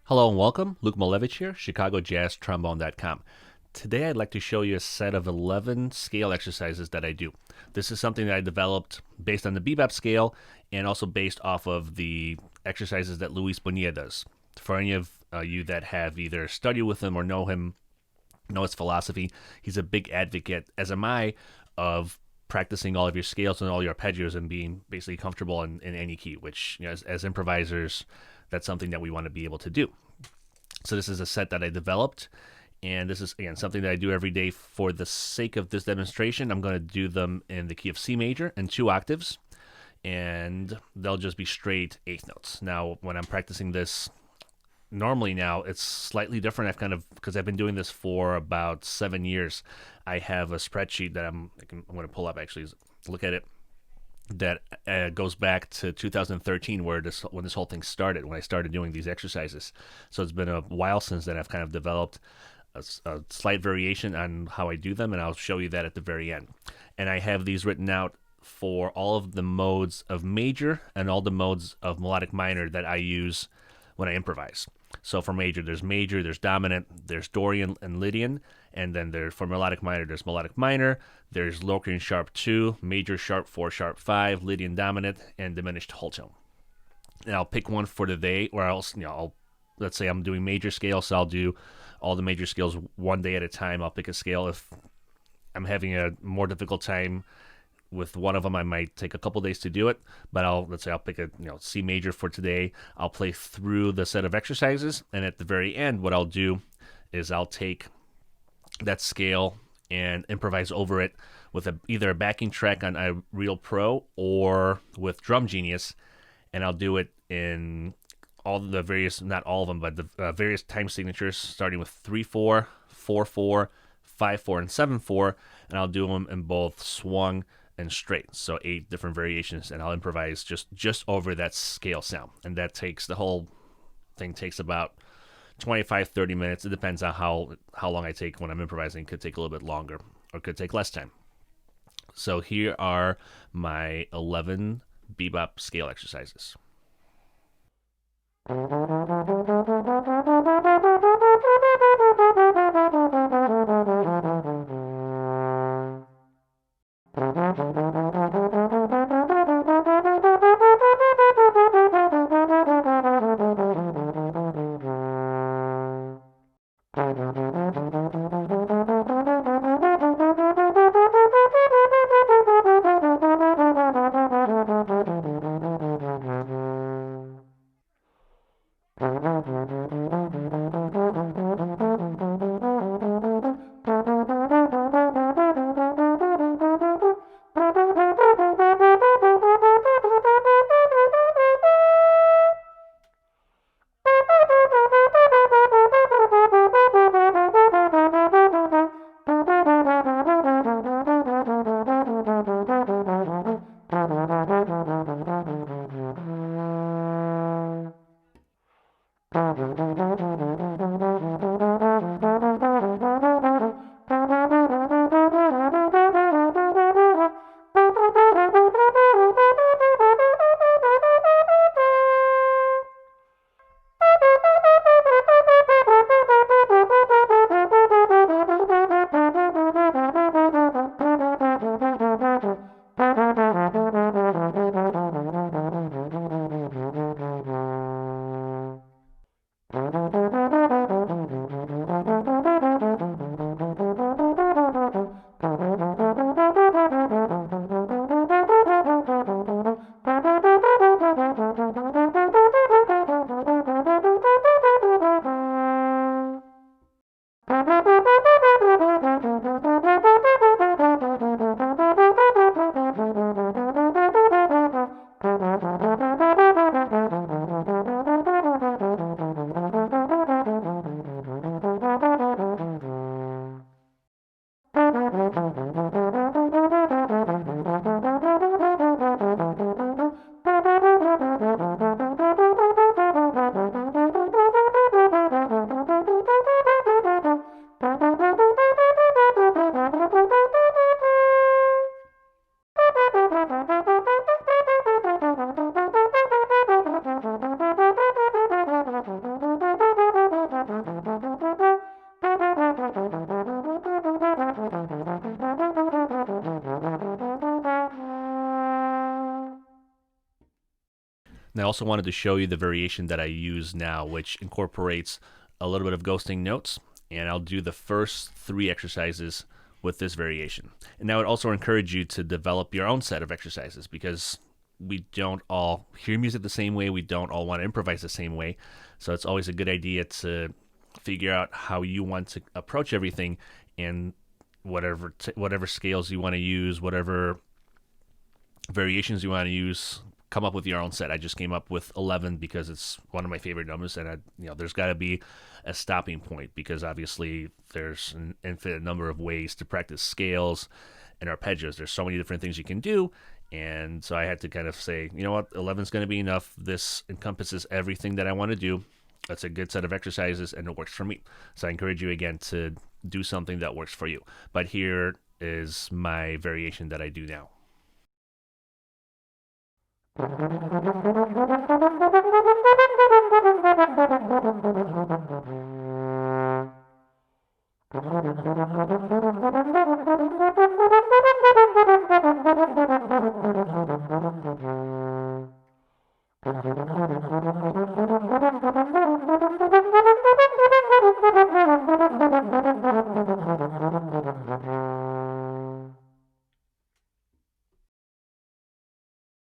Hello and welcome. Luke Malewicz here, ChicagoJazzTrombone.com. Today I'd like to show you a set of 11 scale exercises that I do. This is something that I developed based on the Bebop scale and also based off of the exercises that Luis Bonilla does. For any of you that have either studied with him or know him, know his philosophy, he's a big advocate, as am I, of practicing all of your scales and all your arpeggios and being basically comfortable in any key, which, as improvisers, that's something that we want to be able to do. So this is a set that I developed, and this is, again, something that I do every day for the sake of this demonstration. I'm going to do them in the key of C major in 2 octaves, and they'll just be straight eighth notes. Now, when I'm practicing this normally now, it's slightly different. Because I've been doing this for about 7 years, I have a spreadsheet that I'm going to pull up, actually, look at it, that goes back to 2013, when this whole thing started, when I started doing these exercises. So it's been a while since then. I've kind of developed a slight variation on how I do them, and I'll show you that at the very end. And I have these written out for all of the modes of major and all the modes of melodic minor that I use when I improvise. So for major, there's dominant, there's Dorian and Lydian, and then for melodic minor, there's melodic minor, there's Locrian sharp 2, major sharp 4, sharp 5, Lydian dominant, and diminished whole tone. And I'll pick one for the day, or else, let's say I'm doing major scale, so I'll do all the major scales one day at a time. I'll pick a scale. If I'm having a more difficult time with one of them, I might take a couple days to do it, but let's say I'll pick a C major for today. I'll play through the set of exercises, and at the very end, what I'll do is I'll take that scale and improvise over it with either a backing track on iReal Pro or with Drum Genius, and I'll do it in all the various, not all of them, but the various time signatures, starting with 3/4, 4/4, 5/4, and 7/4, and I'll do them in both swung and straight, so 8 different variations, and I'll improvise just over that scale sound. And the whole thing takes about 25-30 minutes. It depends on how long I take when I'm improvising. It could take a little bit longer, or it could take less time. So here are my 11 bebop scale exercises. And I also wanted to show you the variation that I use now, which incorporates a little bit of ghosting notes, and I'll do the first 3 exercises with this variation. And I would also encourage you to develop your own set of exercises, because we don't all hear music the same way, we don't all want to improvise the same way, so it's always a good idea to figure out how you want to approach everything, and whatever scales you want to use, whatever variations you want to use, come up with your own set. I just came up with 11 because it's one of my favorite numbers, and there's got to be a stopping point, because obviously there's an infinite number of ways to practice scales and arpeggios. There's so many different things you can do, and so I had to kind of say, you know what, 11 is going to be enough. This encompasses everything that I want to do. That's a good set of exercises, and it works for me. So I encourage you again to do something that works for you. But here is my variation that I do now.